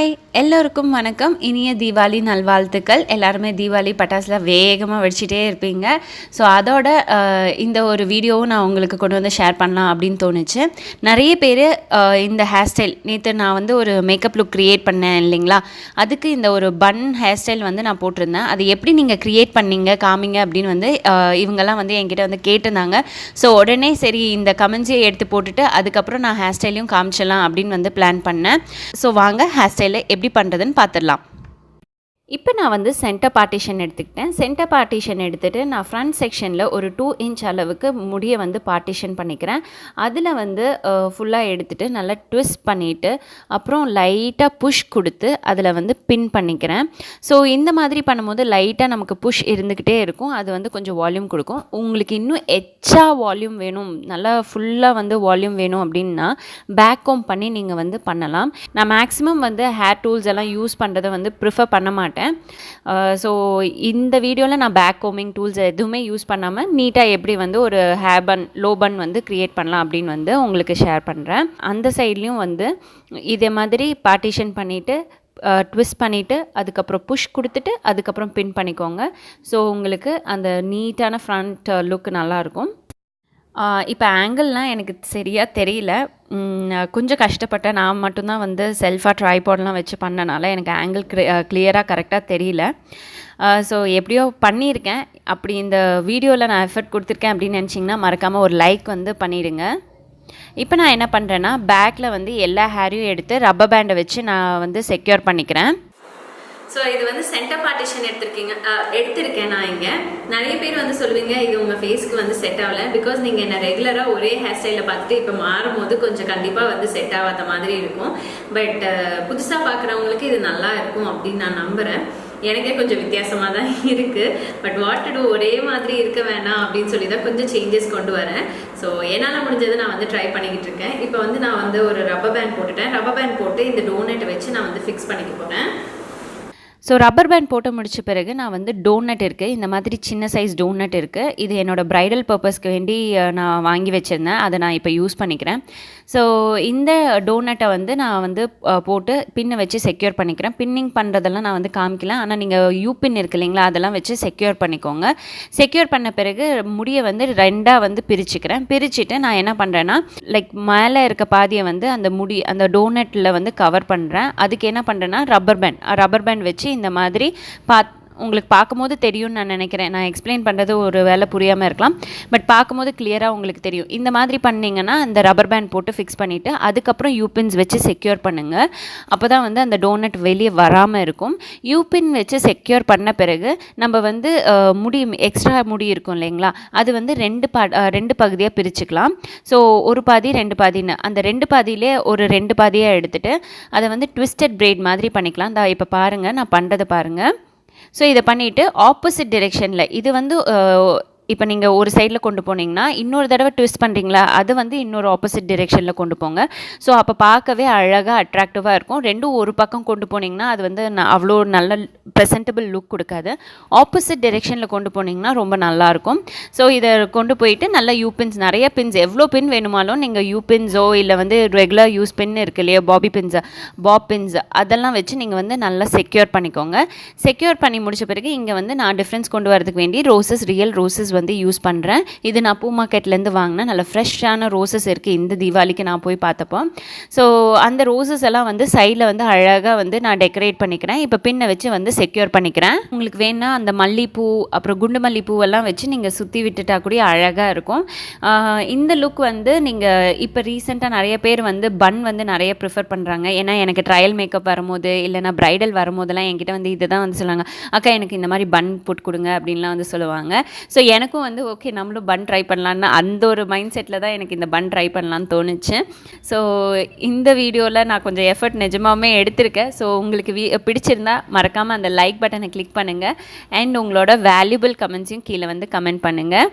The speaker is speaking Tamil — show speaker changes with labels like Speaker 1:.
Speaker 1: ஹாய் எல்லோருக்கும் வணக்கம். இனிய தீபாவளி நல்வாழ்த்துக்கள். எல்லாருமே தீபாவளி பட்டாசுல வேகமாக வெடிச்சிட்டே இருப்பீங்க. ஸோ அதோட இந்த ஒரு வீடியோவும் நான் உங்களுக்கு கொண்டு வந்து ஷேர் பண்ணலாம் அப்படின்னு தோணுச்சு. நிறைய பேர் இந்த ஹேர் ஸ்டைல் நேற்று நான் வந்து ஒரு மேக்கப் லுக் க்ரியேட் பண்ணேன் இல்லைங்களா, அதுக்கு இந்த ஒரு பன் ஹேர் ஸ்டைல் வந்து நான் போட்டிருந்தேன். அது எப்படி நீங்கள் க்ரியேட் பண்ணீங்க காமிங்க அப்படின்னு வந்து இவங்கெல்லாம் வந்து என்கிட்ட வந்து கேட்டிருந்தாங்க. ஸோ உடனே சரி இந்த கமெண்ட்ஸையே எடுத்து போட்டுட்டு அதுக்கப்புறம் நான் ஹேர் ஸ்டைலையும் காமிச்சிடலாம் அப்படின்னு வந்து பிளான் பண்ணேன். ஸோ வாங்க ஹேர் ஸ்டைலை எப்படி பண்ணுறதுன்னு பார்த்துடலாம். இப்போ நான் வந்து சென்டர் பார்ட்டிஷன் எடுத்துக்கிட்டேன். சென்டர் பார்ட்டிஷன் எடுத்துகிட்டு நான் ஃப்ரண்ட் செக்ஷனில் ஒரு 2 இன்ச் அளவுக்கு முடியை வந்து பார்ட்டிஷன் பண்ணிக்கிறேன். அதில் வந்து ஃபுல்லாக எடுத்துகிட்டு நல்லா ட்விஸ்ட் பண்ணிவிட்டு அப்புறம் லைட்டாக புஷ் கொடுத்து அதில் வந்து பின் பண்ணிக்கிறேன். ஸோ இந்த மாதிரி பண்ணும்போது லைட்டாக நமக்கு புஷ் இருந்துக்கிட்டே இருக்கும். அது வந்து கொஞ்சம் வால்யூம் கொடுக்கும். உங்களுக்கு இன்னும் எக்ஸ்ட்ரா வால்யூம் வேணும், நல்லா ஃபுல்லாக வந்து வால்யூம் வேணும் அப்படின்னா பேக் கோம் பண்ணி நீங்கள் வந்து பண்ணலாம். நான் மேக்ஸிமம் வந்து ஹேர் டூல்ஸ் எல்லாம் யூஸ் பண்ணுறதை வந்து ப்ரிஃபர் பண்ண மாட்டேன். ஸோ இந்த வீடியோவில் நான் பேக் கோமிங் டூல்ஸ் எதுவுமே யூஸ் பண்ணாமல் நீட்டாக எப்படி வந்து ஒரு ஹேர் பன் லோ பன் வந்து க்ரியேட் பண்ணலாம் அப்படின்னு வந்து உங்களுக்கு ஷேர் பண்ணுறேன். அந்த சைட்லேயும் வந்து இதே மாதிரி பார்ட்டிஷன் பண்ணிவிட்டு ட்விஸ்ட் பண்ணிவிட்டு அதுக்கப்புறம் புஷ் கொடுத்துட்டு அதுக்கப்புறம் பின் பண்ணிக்கோங்க. ஸோ உங்களுக்கு அந்த நீட்டான ஃப்ரண்ட் லுக் நல்லாயிருக்கும். இப்போ ஆங்கிள்லாம் எனக்கு சரியாக தெரியல, கொஞ்சம் கஷ்டப்பட்டேன். நான் மட்டும்தான் வந்து செல்ஃபாக ட்ரைபாட்லாம் வச்சு பண்ணனால எனக்கு ஆங்கிள் கிளியராக கரெக்டாக தெரியல. ஸோ எப்படியோ பண்ணியிருக்கேன். அப்படி இந்த வீடியோவில் நான் எஃபர்ட் கொடுத்துருக்கேன் அப்படின்னு நினச்சிங்கன்னா மறக்காமல் ஒரு லைக் வந்து பண்ணிவிடுங்க. இப்போ நான் என்ன பண்ணுறேன்னா பேக்கில் வந்து எல்லா ஹேரையும் எடுத்து ரப்பர் பேண்டை வச்சு நான் வந்து செக்யூர் பண்ணிக்கிறேன். ஸோ இது வந்து சென்டர் பார்ட்டிஷன் எடுத்திருக்கேன் நான். இங்கே நிறைய பேர் வந்து சொல்லுவீங்க இது உங்கள் ஃபேஸ்க்கு வந்து செட் ஆகலை, பிகாஸ் நீங்கள் என்ன ரெகுலராக ஒரே ஹேர் ஸ்டைலில் பார்த்துட்டு இப்போ மாறும்போது கொஞ்சம் கண்டிப்பாக வந்து செட் ஆகாத மாதிரி இருக்கும். பட் புதுசாக பார்க்குறவங்களுக்கு இது நல்லா இருக்கும் அப்படின்னு நான் நம்புகிறேன். எனக்கே கொஞ்சம் வித்தியாசமாக தான் இருக்குது. பட் வாட் டு டூ, ஒரே மாதிரி இருக்க வேணாம் அப்படின்னு சொல்லி தான் கொஞ்சம் சேஞ்சஸ் கொண்டு வரேன். ஸோ என்னால் முடிஞ்சதை நான் வந்து ட்ரை பண்ணிக்கிட்டு இருக்கேன். இப்போ வந்து நான் வந்து ஒரு ரப்பர் பேண்ட் போட்டுட்டேன். ரப்பர் பேண்ட் போட்டு இந்த டோனட்டை வச்சு நான் வந்து ஃபிக்ஸ் பண்ணிக்க போகிறேன். ஸோ ரப்பர் பேண்ட் போட்டு முடிச்ச பிறகு நான் வந்து டோனட் இருக்குது, இந்த மாதிரி சின்ன சைஸ் டோனட் இருக்குது. இது என்னோடய ப்ரைடல் பர்பஸ்க்கு வேண்டி நான் வாங்கி வச்சுருந்தேன். அதை நான் இப்போ யூஸ் பண்ணிக்கிறேன். ஸோ இந்த டோனட்டை வந்து நான் வந்து போட்டு பின்னை வச்சு செக்யூர் பண்ணிக்கிறேன். பின்னிங் பண்ணுறதெல்லாம் நான் வந்து காமிக்கல, ஆனால் நீங்கள் யூபின் இருக்கு இல்லைங்களா, அதெல்லாம் வச்சு செக்யூர் பண்ணிக்கோங்க. செக்யூர் பண்ண பிறகு முடியை வந்து ரெண்டாக வந்து பிரிச்சுக்கிறேன். பிரிச்சுட்டு நான் என்ன பண்ணுறேன்னா லைக் மேலே இருக்க பாதியை வந்து அந்த டோனட்டில் வந்து கவர் பண்ணுறேன். அதுக்கு என்ன பண்ணுறேன்னா ரப்பர் பேண்ட் வச்சு இந்த மாதிரி உங்களுக்கு பார்க்கும்போது தெரியும்னு நான் நினைக்கிறேன். நான் எக்ஸ்பிளைன் பண்ணுறது ஒரு வேலை புரியாமல் இருக்கலாம், பட் பார்க்கும்போது கிளியராக உங்களுக்கு தெரியும். இந்த மாதிரி பண்ணிங்கன்னா அந்த ரப்பர் பேண்ட் போட்டு ஃபிக்ஸ் பண்ணிவிட்டு அதுக்கப்புறம் யூபின்ஸ் வச்சு செக்யூர் பண்ணுங்கள். அப்போ தான் வந்து அந்த டோனட் வெளியே வராமல் இருக்கும். யூபின் வச்சு செக்யூர் பண்ண பிறகு நம்ம வந்து எக்ஸ்ட்ரா முடி இருக்கும் இல்லைங்களா, அது வந்து ரெண்டு பகுதியாக பிரிச்சுக்கலாம். ஸோ ஒரு பாதி 2 பாதின்னு அந்த 2 பாதியிலே ஒரு 2 பாதியாக எடுத்துகிட்டு அதை வந்து ட்விஸ்டட் பிரைட் மாதிரி பண்ணிக்கலாம். இப்போ பாருங்கள், நான் பண்ணுறதை பாருங்கள். ஸோ இதை பண்ணிவிட்டு ஆப்போசிட் டிரெக்ஷனில் இது வந்து இப்போ நீங்கள் ஒரு சைடில் கொண்டு போனீங்கன்னா இன்னொரு தடவை ட்விஸ்ட் பண்ணுறீங்களா, அது வந்து இன்னொரு ஆப்போசிட் டிரெக்ஷனில் கொண்டு போங்க. ஸோ அப்போ பார்க்கவே அழகாக அட்ராக்டிவாக இருக்கும். ரெண்டும் ஒரு பக்கம் கொண்டு போனீங்கன்னா அது வந்து அவ்வளோ நல்ல ப்ரெசென்டபிள் லுக் கொடுக்காது. ஆப்போசிட் டிரெக்ஷனில் கொண்டு போனீங்கன்னா ரொம்ப நல்லாயிருக்கும். ஸோ இதை கொண்டு போயிட்டு நல்லா யூபின்ஸ், நிறைய பின்ஸ், எவ்வளோ பின் வேணுமாலும் நீங்கள் யூபின்ஸோ இல்லை வந்து ரெகுலர் யூஸ் பின் இருக்கு இல்லையா, பாப் பின்ஸ் அதெல்லாம் வச்சு நீங்கள் வந்து நல்லா செக்யூர் பண்ணிக்கோங்க. செக்யூர் பண்ணி முடிச்ச பிறகு இங்கே வந்து நான் டிஃப்ரென்ஸ் கொண்டு வரதுக்கு வேண்டி ரியல் ரோசஸ் வந்து யூஸ் பண்ணுறேன். இது நான் பூ மார்க்கெட்லேருந்து வாங்கினேன். நல்ல ஃப்ரெஷ்ஷான ரோசஸ் இருக்குது. இந்த தீபாவளிக்கு நான் போய் பார்த்தப்போ ஸோ அந்த ரோசஸ் எல்லாம் வந்து சைடில் வந்து அழகாக வந்து நான் டெக்கரேட் பண்ணிக்கிறேன். இப்போ பின்னை வச்சு வந்து செக்யூர் பண்ணிக்கிறேன். உங்களுக்கு வேணா அந்த மல்லிப்பூ அப்புறம் குண்டு மல்லிப்பூவெல்லாம் வச்சு நீங்கள் சுற்றி விட்டுட்டா கூட அழகாக இருக்கும். இந்த லுக் வந்து நீங்கள் இப்போ ரீசெண்டாக நிறைய பேர் வந்து பன் வந்து நிறைய ப்ரிஃபர் பண்ணுறாங்க. ஏன்னா எனக்கு ட்ரையல் மேக்கப் வரும்போது இல்லைனா ப்ரைடல் வரும்போதெல்லாம் என்கிட்ட வந்து இதை தான் வந்து சொல்லுவாங்க, அக்கா எனக்கு இந்த மாதிரி பன் போட்டு கொடுங்க அப்படின்லாம் வந்து சொல்லுவாங்க. ஸோ எனக்கும் வந்து ஓகே நம்மளும் பன் ட்ரை பண்ணலான்னு அந்த ஒரு மைண்ட் செட்டில் தான் எனக்கு இந்த பன் ட்ரை பண்ணலான்னு தோணுச்சு. ஸோ இந்த வீடியோவில் நான் கொஞ்சம் எஃபர்ட் நிஜமாகவே எடுத்திருக்கேன். ஸோ உங்களுக்கு பிடிச்சிருந்தா மறக்காமல் அந்த லைக் பட்டனை கிளிக் பண்ணுங்கள். அண்ட் உங்களோட வேல்யூபிள் கமெண்ட்ஸையும் கீழே வந்து கமெண்ட் பண்ணுங்கள்.